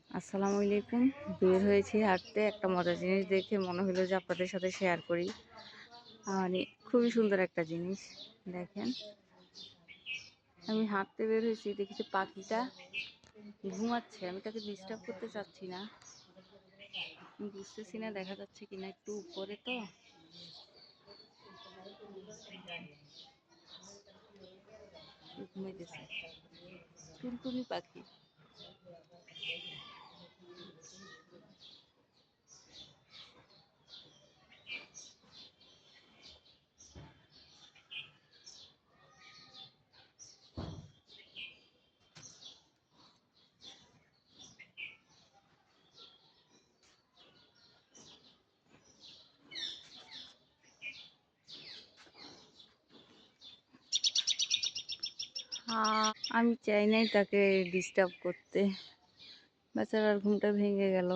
আসসালামু আলাইকুম। বের হয়েছি হাঁটতে, একটা মজার জিনিস দেখে মনে হলো যে আপনাদের সাথে শেয়ার করি। মানে খুবই সুন্দর একটা জিনিস। দেখেন, আমি হাঁটতে বের হয়েছি, দেখেছি পাখিটা ঘুমাচ্ছে। আমি তাকে ডিস্টার্ব করতে চাচ্ছি না, বুঝতেছি না দেখা যাচ্ছে কিনা, একটু উপরে তো ঘুমাইতেছে। টুনটুনি পাখি। আমি চাই নাই তাকে ডিস্টার্ব করতে, বেচারার ঘুমটা ভেঙে গেল।